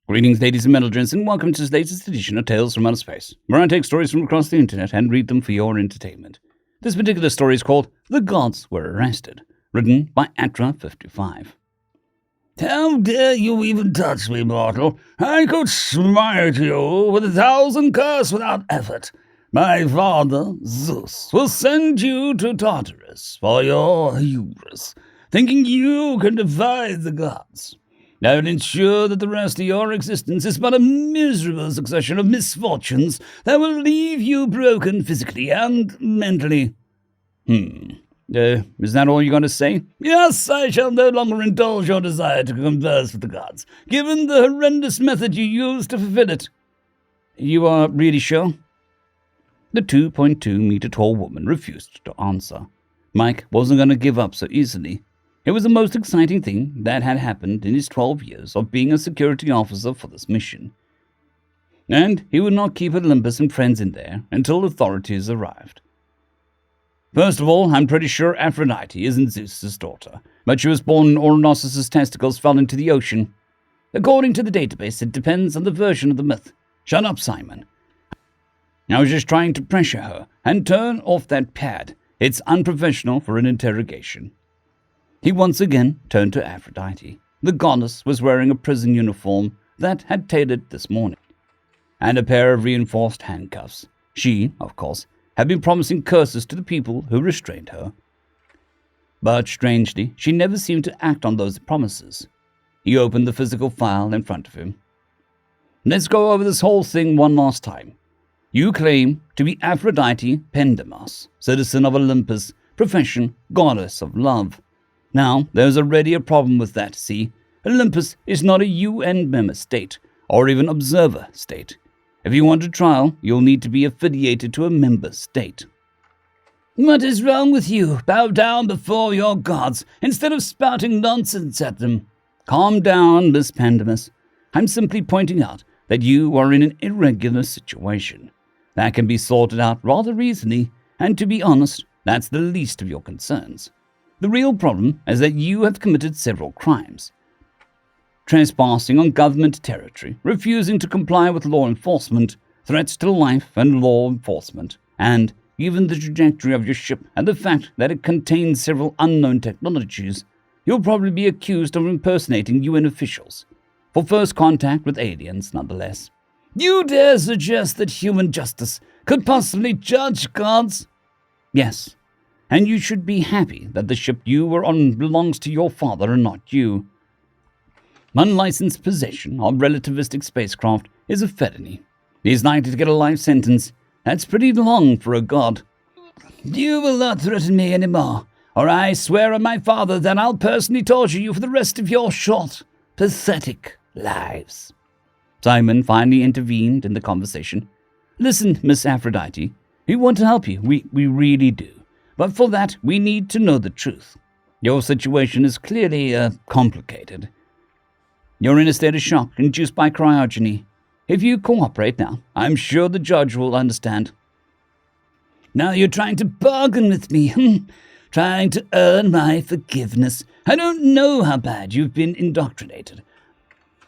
Greetings, ladies and metalgents, and welcome to this latest edition of Tales from Outer Space, where I take stories from across the internet and read them for your entertainment. This particular story is called The Gods Were Arrested, written by Atra55. How dare you even touch me, mortal? I could smite you with 1,000 curses without effort. My father, Zeus, will send you to Tartarus for your hubris, thinking you can defy the gods. I will ensure that the rest of your existence is but a miserable succession of misfortunes that will leave you broken physically and mentally. Is that all you're going to say? Yes, I shall no longer indulge your desire to converse with the gods, given the horrendous method you used to fulfill it. You are really sure? The 2.2-meter-tall woman refused to answer. Mike wasn't going to give up so easily. It was the most exciting thing that had happened in his 12 years of being a security officer for this mission. And he would not keep Olympus and friends in there until authorities arrived. First of all, I'm pretty sure Aphrodite isn't Zeus's daughter, but she was born and Ornos' testicles fell into the ocean. According to the database, it depends on the version of the myth. Shut up, Simon. I was just trying to pressure her and turn off that pad. It's unprofessional for an interrogation. He once again turned to Aphrodite. The goddess was wearing a prison uniform that had tailored this morning, and a pair of reinforced handcuffs. She, of course, had been promising curses to the people who restrained her. But strangely, she never seemed to act on those promises. He opened the physical file in front of him. Let's go over this whole thing one last time. You claim to be Aphrodite Pendamas, citizen of Olympus, profession goddess of love. Now, there's already a problem with that, see? Olympus is not a UN member state, or even observer state. If you want a trial, you'll need to be affiliated to a member state. What is wrong with you? Bow down before your gods, instead of spouting nonsense at them. Calm down, Miss Pendamus. I'm simply pointing out that you are in an irregular situation. That can be sorted out rather easily, and to be honest, that's the least of your concerns. The real problem is that you have committed several crimes. Trespassing on government territory, refusing to comply with law enforcement, threats to life and law enforcement, and even the trajectory of your ship and the fact that it contains several unknown technologies. You'll probably be accused of impersonating UN officials, for first contact with aliens nonetheless. You dare suggest that human justice could possibly judge gods? Yes. And you should be happy that the ship you were on belongs to your father and not you. Unlicensed possession of relativistic spacecraft is a felony. He's likely to get a life sentence. That's pretty long for a god. You will not threaten me anymore, or I swear on my father that I'll personally torture you for the rest of your short, pathetic lives. Simon finally intervened in the conversation. Listen, Miss Aphrodite, we want to help you. We really do. But for that, we need to know the truth. Your situation is clearly, complicated. You're in a state of shock induced by cryogeny. If you cooperate now, I'm sure the judge will understand. Now you're trying to bargain with me, trying to earn my forgiveness. I don't know how bad you've been indoctrinated,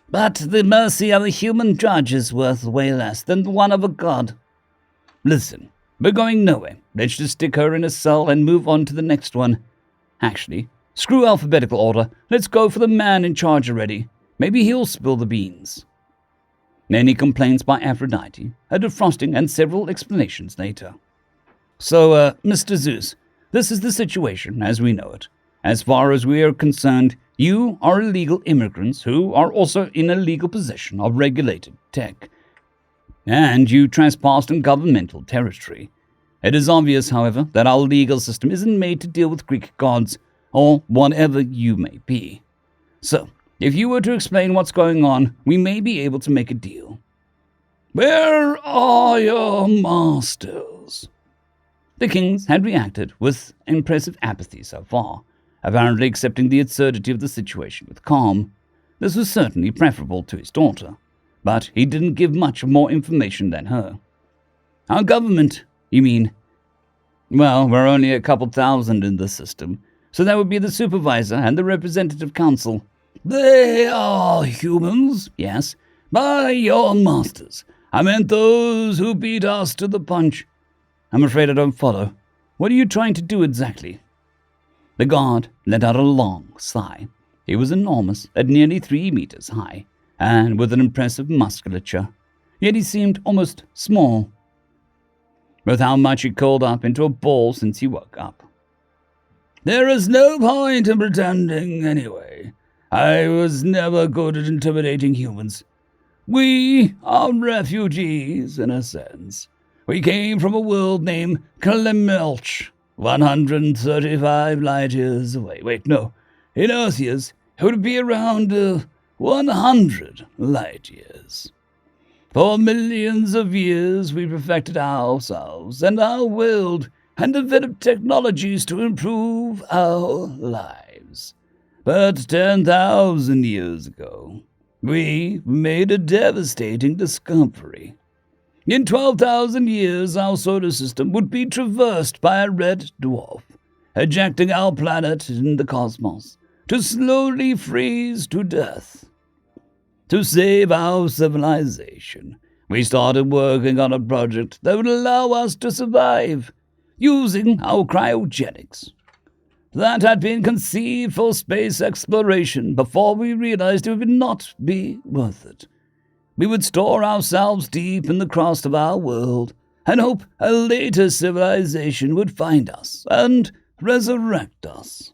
but the mercy of a human judge is worth way less than the one of a god. Listen. We're going nowhere. Let's just stick her in a cell and move on to the next one. Actually, screw alphabetical order. Let's go for the man in charge already. Maybe he'll spill the beans. Many complaints by Aphrodite, a defrosting, and several explanations later. So, Mr. Zeus, this is the situation as we know it. As far as we are concerned, you are illegal immigrants who are also in illegal possession of regulated tech. And you trespassed on governmental territory. It is obvious, however, that our legal system isn't made to deal with Greek gods, or whatever you may be. So, if you were to explain what's going on, we may be able to make a deal. Where are your masters? The kings had reacted with impressive apathy so far, apparently accepting the absurdity of the situation with calm. This was certainly preferable to his daughter. But he didn't give much more information than her. Our government, you mean? Well, we're only a couple thousand in the system, so that would be the supervisor and the representative council. They are humans? Yes, By your masters, I meant those who beat us to the punch. I'm afraid I don't follow. What are you trying to do exactly? The guard let out a long sigh. He was enormous, at nearly 3 meters high, and with an impressive musculature. Yet he seemed almost small, with how much he curled up into a ball since he woke up. There is no point in pretending, anyway. I was never good at intimidating humans. We are refugees, in a sense. We came from a world named Klemelch, 135 light years away. Wait, no. In Earth years, it would be around 100 light years. For millions of years, we perfected ourselves and our world and developed technologies to improve our lives. But 10,000 years ago, we made a devastating discovery. In 12,000 years, our solar system would be traversed by a red dwarf, ejecting our planet in the cosmos to slowly freeze to death. To save our civilization, we started working on a project that would allow us to survive, using our cryogenics. That had been conceived for space exploration before we realized it would not be worth it. We would store ourselves deep in the crust of our world and hope a later civilization would find us and resurrect us.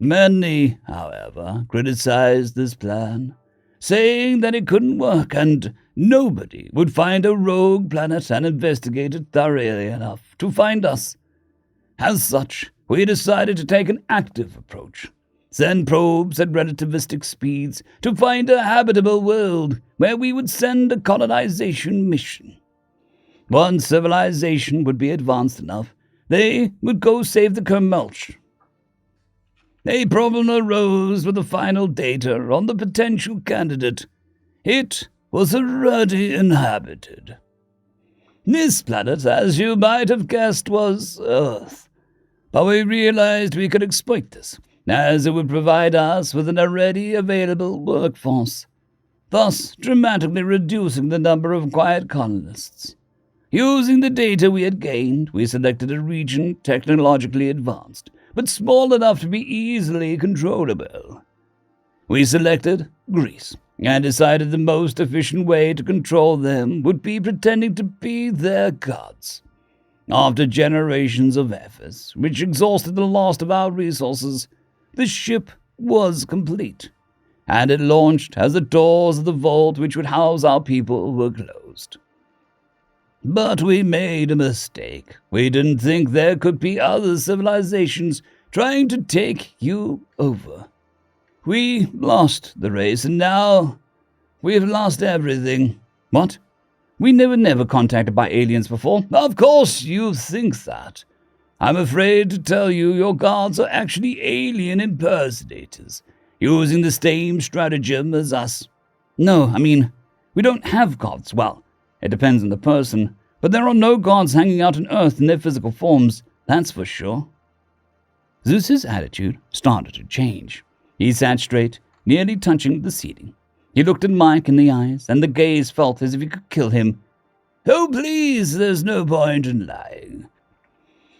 Many, however, criticized this plan, saying that it couldn't work and nobody would find a rogue planet and investigate it thoroughly enough to find us. As such, we decided to take an active approach, send probes at relativistic speeds to find a habitable world where we would send a colonization mission. Once civilization would be advanced enough, they would go save the Kermelch. A problem arose with the final data on the potential candidate. It was already inhabited. This planet, as you might have guessed, was Earth. But we realized we could exploit this, as it would provide us with an already available workforce, thus dramatically reducing the number of quiet colonists. Using the data we had gained, we selected a region technologically advanced, but small enough to be easily controllable. We selected Greece, and decided the most efficient way to control them would be pretending to be their gods. After generations of efforts, which exhausted the last of our resources, the ship was complete, and it launched as the doors of the vault which would house our people were closed. But we made a mistake. We didn't think there could be other civilizations trying to take you over. We lost the race, and now we've lost everything. What? We never contacted by aliens before. Of course you think that. I'm afraid to tell you your gods are actually alien impersonators, using the same stratagem as us. No, I mean, we don't have gods. Well, it depends on the person, but there are no gods hanging out on Earth in their physical forms, that's for sure. Zeus's attitude started to change. He sat straight, nearly touching the ceiling. He looked at Mike in the eyes, and the gaze felt as if he could kill him. Oh, please, there's no point in lying.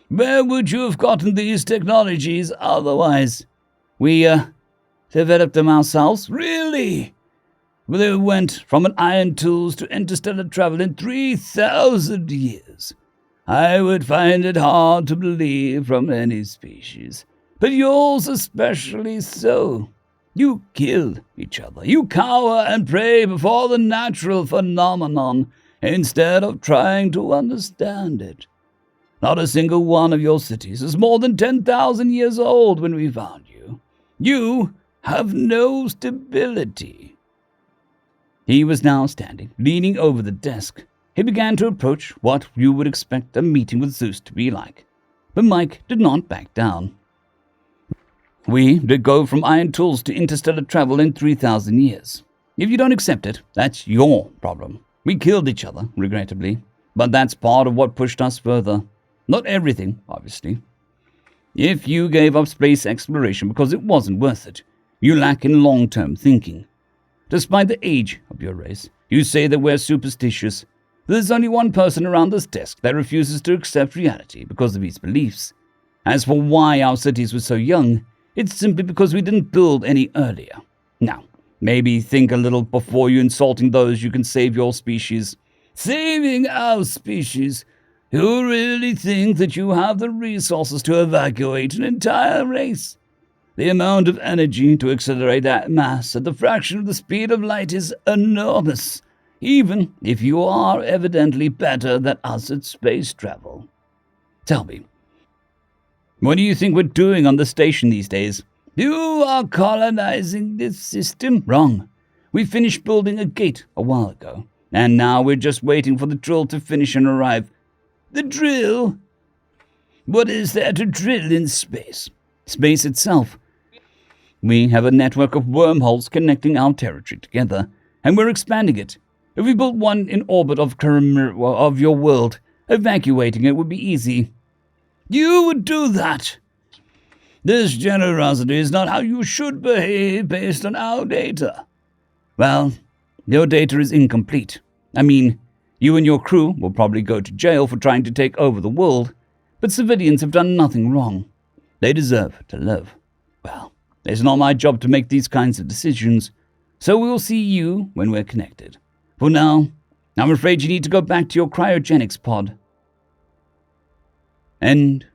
Where would you have gotten these technologies otherwise? We, developed them ourselves. Really? They went from an iron tools to interstellar travel in 3,000 years. I would find it hard to believe from any species, but yours especially so. You kill each other. You cower and pray before the natural phenomenon instead of trying to understand it. Not a single one of your cities is more than 10,000 years old when we found you. You have no stability. He was now standing, leaning over the desk. He began to approach what you would expect a meeting with Zeus to be like. But Mike did not back down. We did go from iron tools to interstellar travel in 3,000 years. If you don't accept it, that's your problem. We killed each other, regrettably, but that's part of what pushed us further. Not everything, obviously. If you gave up space exploration because it wasn't worth it, you lack in long-term thinking. Despite the age of your race, you say that we're superstitious. There's only one person around this desk that refuses to accept reality because of his beliefs. As for why our cities were so young, it's simply because we didn't build any earlier. Now, maybe think a little before you insulting those you can save your species. Saving our species? You really think that you have the resources to evacuate an entire race? The amount of energy to accelerate that mass at the fraction of the speed of light is enormous, even if you are evidently better than us at space travel. Tell me, what do you think we're doing on the station these days? You are colonizing this system? Wrong. We finished building a gate a while ago, and now we're just waiting for the drill to finish and arrive. The drill? What is there to drill in space? Space itself. We have a network of wormholes connecting our territory together, and we're expanding it. If we built one in orbit of your world, evacuating it would be easy. You would do that? This generosity is not how you should behave based on our data. Well, your data is incomplete. I mean, you and your crew will probably go to jail for trying to take over the world, but civilians have done nothing wrong. They deserve to live. Well, it's not my job to make these kinds of decisions, so we'll see you when we're connected. For now, I'm afraid you need to go back to your cryogenics pod. End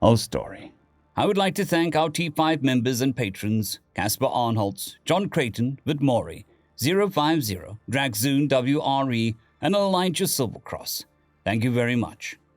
of story. I would like to thank our T5 members and patrons, Casper Arnholtz, John Creighton, Vidmori, 050, Dragzoon WRE, and Elijah Silvercross. Thank you very much.